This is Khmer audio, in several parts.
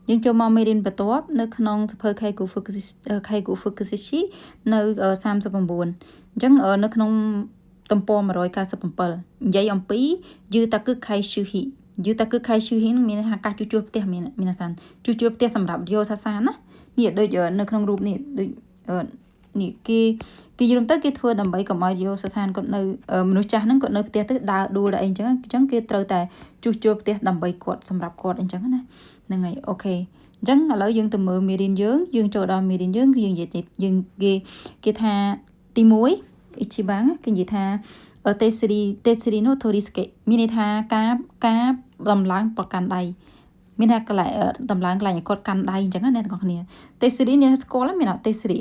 យើងចូលមកមេរៀនបន្ទាប់នៅក្នុងសភៅ Keigo Fukushi នៅ39អញ្ចឹងនៅក្នុងទំព័រ197និយាយអំពីយឺតាគឹខៃឈឺហ៊ីយឺតាគឹខៃឈឺហ៊ីនឹងមានថាការជួសជុលផ្ទះមានសានជួសជុលផ្ទះសម្រាប់យកសាសានណានេះដូចនៅក្នុងរូបនេះដូចនេះគេយល់ទៅគេធ្វើដើម្បីកុំឲ្យយកសាសានគាត់នៅមនុស្សចាស់ហ្នឹងគាត់នៅផ្ទះទៅដើរដួលដល់អីអញ្ចឹងគេត្រូវតែជួសជុលផ្ទះដើម្បីគាត់សម្រាប់គាត់អញ្ចឹងណាហ្នឹងហើយអូខេអញ្ចឹងឥឡូវយើងទៅមើលមេរៀនយើងចូលដល់មេរៀនយើងគឺយើងនិយាយយើងគេថាទី1 Ichiban គេនិយាយថាTetsuri no Toriske មានន័យថាការដំឡើងប្រកាន់ដៃមានថាកន្លែងដំឡើងកន្លែងគាត់កាន់ដៃអញ្ចឹងណាអ្នកទាំងអស់គ្នា Tetsuri នេះស្គាល់មានអត់ Tetsuri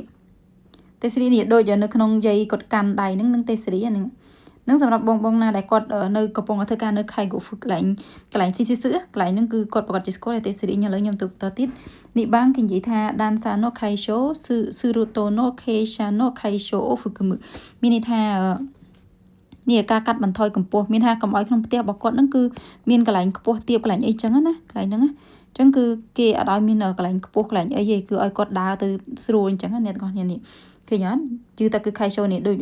នេះដូចនៅក្នុងយាយគាត់កាន់ដៃហ្នឹងនឹង Tetsuri ហ្នឹងសម្រាប់បងណាដែលគាត់នៅកំពុងធ្វើការនៅ Keigo កន្លែងស៊ីស៊ីសឺកន្លែងហ្នឹងគឺគាត់ប្រកាសជាស្គាល់ Tetsuri ឥឡូវខ្ញុំទៅបន្តទៀតនេះបានគេនិយាយថា Dansa no Kaisho Suruto no Keisha no Kaisho Fukumu មានន័យថានេះការកាត់បន្ថយកម្ពស់មានថាកុំឲ្យក្នុងផ្ទះរបស់គាត់ហ្នឹងគឺមានកន្លែងខ្ពស់ទាបកន្លែងអីចឹងណាកន្លែងហ្នឹងអញ្ចឹងគឺគេអត់ឲ្យមានកន្លែងខ្ពស់កន្លែងអីទេគឺឲ្យគាត់ដើរទៅស្រួលអញ្ចឹងណាអ្នកទាំងអស់គ្នានេះឃើញអត់យឺតែគឺខៃឈូនេះដូច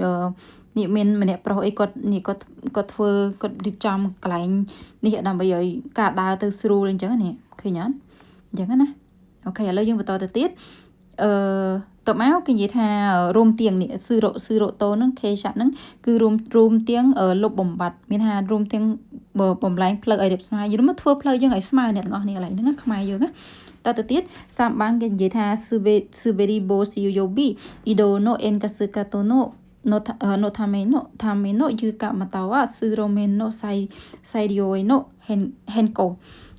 នេះមានម្នាក់ប្រុសអីគាត់ធ្វើគាត់រៀបចំកន្លែងនេះដើម្បីឲ្យការដើរទៅស្រួលអញ្ចឹងនេះឃើញអត់អញ្ចឹងណាអូខេឥឡូវយើងបន្តទៅទៀតតបមកគេនិយាយថារួមទៀងនេះស៊ឺរ៉ូតូហ្នឹងខេឆាហ្នឹងគឺរួមទៀងលុបបំបត្តិមានថារួមទៀងបំលែងផ្លូវឲ្យរៀបស្មើយល់មកធ្វើផ្លូវយើងឲ្យស្មើអ្នកទាំងអស់គ្នាកន្លែងហ្នឹងខ្មែរយើងណាតទៅទៀតសាមបាំងគេនិយាយថាស៊ឺបេរីបូស៊ីយូប៊ីអ៊ីដូណូអេនកាស៊ឺកាតូណូno tame no yuka matawa surome no sairio no henko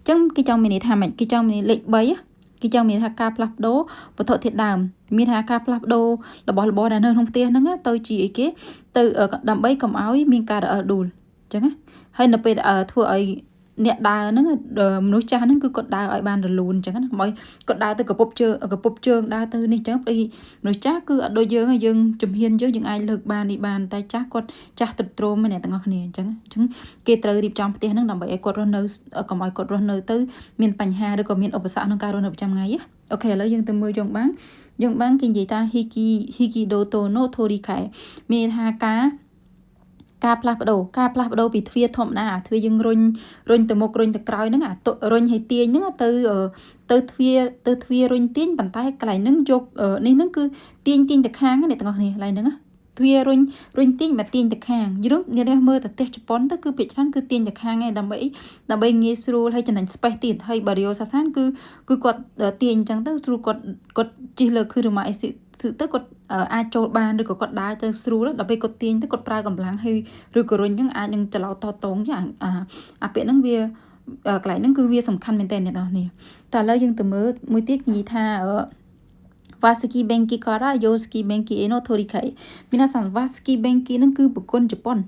អញ្ចឹងគេចង់មានន័យថាម៉េចគេចង់មានលេខ3គេចង់មានថាការផ្លាស់ប្ដូរវត្ថុធាតុដើមមានថាការផ្លាស់ប្ដូររបស់របរដែលនៅក្នុងផ្ទះហ្នឹងទៅជាអីគេទៅដើម្បីកុំឲ្យមានការរអិលដួលអញ្ចឹងណាហើយនៅពេលធ្វើឲ្យអ្នកដើរហ្នឹងមនុស្សចាស់ហ្នឹងគឺគាត់ដើរឲ្យបានរលូនអញ្ចឹងណាកុំឲ្យគាត់ដើរទៅកពុបជើងដើរទៅនេះអញ្ចឹងព្រោះមនុស្សចាស់គឺអត់ដូចយើងជំហានយើងអាចលើកបាននេះបានតែចាស់គាត់ចាស់ទ្រុឌទ្រោមអ្នកទាំងអស់គ្នាអញ្ចឹងគេត្រូវរៀបចំផ្ទះហ្នឹងដើម្បីឲ្យគាត់រស់នៅកុំឲ្យគាត់រស់នៅទៅមានបញ្ហាឬក៏មានឧបសគ្គក្នុងការរស់នៅប្រចាំថ្ងៃអូខេឥឡូវយើងទៅមើលយើងបានគេនិយាយថា Hikidoto no Torikai មានថាការផ្លាស់ប្ដូរពីទ្វារធម្មតាទ្វារយើងរុញទៅមុខរុញទៅក្រោយហ្នឹងរុញឲ្យទាញហ្នឹងទៅទ្វាររុញទាញប៉ុន្តែកន្លែងហ្នឹងយកនេះហ្នឹងគឺទាញទៅខាងអ្នកទាំងអស់គ្នាកន្លែងហ្នឹងទ្វាររុញទាញមកទាញទៅខាងយល់អ្នកទាំងមើលតែផ្ទះជប៉ុនទៅគឺភាគច្រើនគឺទាញទៅខាងឯងដើម្បីងាយស្រួលហើយចំណេញ space ទៀតហើយបារីយ៉ូសាសានគឺគាត់ទាញអញ្ចឹងទៅស្រួលគាត់ជិះលើគឺរម៉ាអេស៊ីទៅគាត់អាចចូលបានឬក៏គាត់ដើរទៅស្រួលដល់ពេលគាត់ទាញទៅគាត់ប្រើកម្លាំងហើយឬក៏រុញអញ្ចឹងអាចនឹងច្រឡោតតងចឹងអាពាក្យហ្នឹងវាកន្លែងហ្នឹងគឺវាសំខាន់មែនតើអ្នកនរគ្នាតែឥឡូវយើងទៅមើលមួយទៀតនិយាយថាWasaki Benki Kara Yosuki Benki Eno Torikai មានថាវ៉ាស្គី Benki ហ្នឹងគឺប្រគុណជប៉ុនណា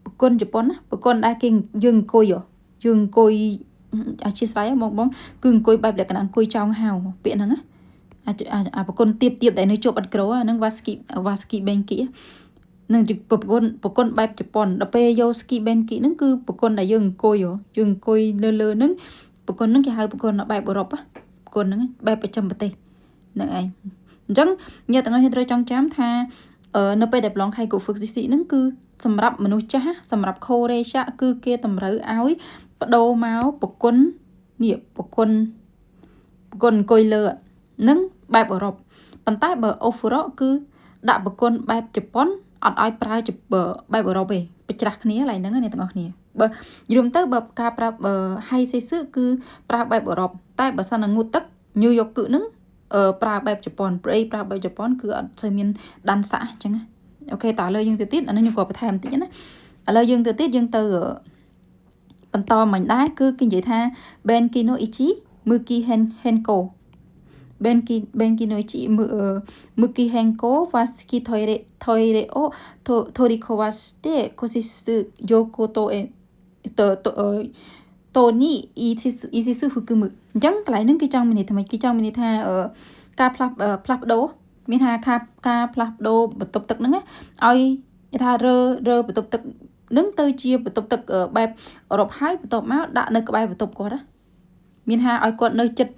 ប្រគុណដែលគេយើងអង្គុយអាជាស្រ័យបងគឺអង្គុយបែបលក្ខណៈអង្គុយចောင်းហៅពាក្យហ្នឹងណាអាប្រគុណទៀបដែលនៅជាប់អត់ក្រូហ្នឹងវ៉ាស្គី Benki នឹងប្រគុណបែបជប៉ុនដល់ពេល Yosuki Benki ហ្នឹងគឺប្រគុណដែលយើងអង្គុយលើហ្នឹងប្រគុណហ្នឹងគេហៅប្រគុណបែបអឺរ៉ុបប្រគុណហ្នឹងបែបប្រចាំប្រទេសហ្នឹងឯងអញ្ចឹងអ្នកទាំងអស់គ្នាត្រូវចងចាំថានៅពេលដែលប្រឡង Keigo Fukushi ហ្នឹងគឺសម្រាប់មនុស្សចាស់សម្រាប់ Koreisha គឺគេតម្រូវឲ្យបដូរមកប្រគុណអង្គុយលើនឹងបែបអឺរ៉ុបប៉ុន្តែបើ Ofuro គឺដាក់ប្រគុណបែបជប៉ុនអត់ឲ្យប្រើបែបអឺរ៉ុបទេប្រច្រាស់គ្នាឡើយហ្នឹងអ្នកទាំងអស់គ្នាបើយល់ទៅបើការប្រើ Haiseisu គឺប្រើបែបអឺរ៉ុបតែបើសិនងូតទឹកញូវយ៉កគឺហ្នឹងប្រើបែបជប៉ុនព្រៃប្រើបែបជប៉ុនគឺអត់សូវមានដាន់សាក់អញ្ចឹងណាអូខេតើឥឡូវយើងទៅទៀតអានេះខ្ញុំក៏បន្ថែមបន្តិចណាឥឡូវយើងទៅទៀតយើងទៅបន្តមិញដែរគឺគេនិយាយថា Benki no Ichi Muki Henko Benki no Ichi Muki Henko Wasuki toire o torikowashite kosisu yoko to ni isisu fukumu អញ្ចឹងកន្លែងហ្នឹងគេចង់មានន័យថាម៉េចគេចង់មានន័យថាការផ្លាស់ប្ដូរមានថាការផ្លាស់ប្ដូរបន្ទប់ទឹកហ្នឹងឲ្យគេថារើបន្ទប់ទឹកហ្នឹងទៅជាបន្ទប់ទឹកបែបអឺរ៉ុបហើយបន្ទាប់មកដាក់នៅក្បែរបន្ទប់គាត់ណា មានថាឲ្យគាត់នៅចិត្ត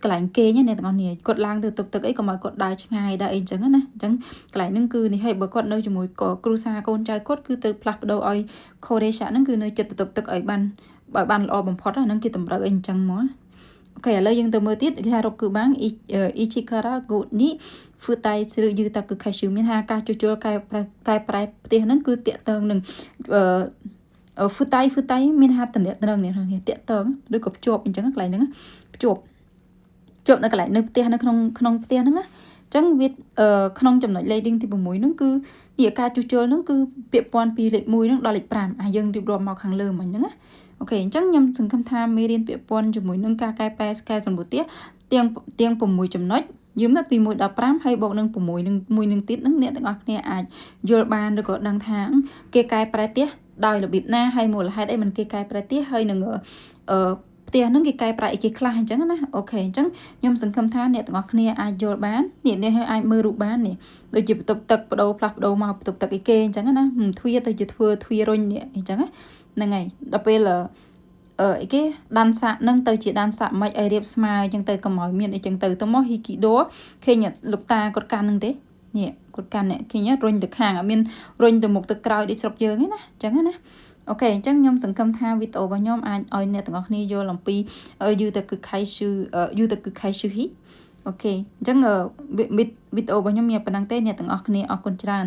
កន្លែងគេញអ្នកទាំងអស់គ្នាគាត់ឡើងទៅទឹកអីក៏មកគាត់ដើរឆ្ងាយដើរអីចឹងណាអញ្ចឹងកន្លែងហ្នឹងគឺនេះហើយបើគាត់នៅជាមួយគ្រូសាកូនចៅគាត់គឺទៅផ្លាស់ប្ដូរឲ្យខូរ៉េសាហ្នឹងគឺនៅចិត្តបន្ទប់ទឹកឲ្យបានល្អបំផុតហ្នឹងគេតម្រូវអីអញ្ចឹងមកអូខេឥឡូវយើងទៅមើលទៀតគេថារកគឺបានអ៊ីជីការ៉ាហ្គូនីហ្វឺតៃស្ឬយឺតាគឺខៃឈូមានថាការជួសជុលកែប្រែផ្ទះហ្នឹងគឺតាក់ទងនឹងហ្វឺតៃមានថាតំណែងនេះតាក់ទងឬក៏ភ្ជាប់អញ្ចឹងកន្លែងហ្នឹងភ្ជាប់នៅកន្លែងនៅផ្ទះនៅក្នុងផ្ទះហ្នឹងណាអញ្ចឹងវាក្នុងចំណុចលេខរៀងទី6ហ្នឹងគឺនេះការជួសជុលហ្នឹងគឺពាក្យពាន់ពីលេខ1ហ្នឹងដល់លេខ5យើងរៀបរាប់មកខាងលើមិញហ្នឹងណាអូខេអញ្ចឹងខ្ញុំសង្ឃឹមថាមេរៀនពាក្យពាន់ជាមួយនឹងការកែប្រែកែសម្បូរផ្ទះទាំង6ចំណុចយើងមកពី1ដល់5ហើយបូកនឹង6នឹង1នឹងទៀតហ្នឹងអ្នកទាំងអស់គ្នាអាចយល់បានឬក៏ដឹងថាគេកែប្រែផ្ទះដោយរបៀបណាហើយមូលហេតុអីមិនគេកែប្រែផ្ទះហើយនឹងផ្ទះហ្នឹងគេកែប្រែអីគេខ្លះអញ្ចឹងណាអូខេអញ្ចឹងខ្ញុំសង្ឃឹមថាអ្នកទាំងអស់គ្នាអាចយល់បាននេះហើយអាចមើលរូបបាននេះដូចជាបន្ទប់ទឹកបដូរផ្លាស់ប្ដូរមកបន្ទប់ទឹកអីគេអញ្ចឹងណាទ្វារទៅជាធ្វើទ្វាររុញនេះអញ្ចឹងហ្នឹងហើយដល់ពេលអីគេដានសាក់នឹងទៅជាដានសាក់មិនឲ្យរៀបស្មើអញ្ចឹងទៅកុំឲ្យមានអីចឹងទៅមកហ៊ីគីដូឃើញលោកតាគាត់កាន់នឹងទេនេះគាត់កាន់នេះឃើញរុញទៅខាងអត់មានរុញទៅមុខទៅក្រោយដូចស្រុកយើងទេណាអញ្ចឹងណាអូខេអញ្ចឹងខ្ញុំសង្ឃឹមថាវីដេអូរបស់ខ្ញុំអាចឲ្យអ្នកទាំងអស់គ្នាយល់អំពីយូតាគឺខៃស៊ូហ៊ីអូខេអញ្ចឹងវីដេអូរបស់ខ្ញុំមានប៉ុណ្ណឹងទេអ្នកទាំងអស់គ្នាអរគុណច្រើន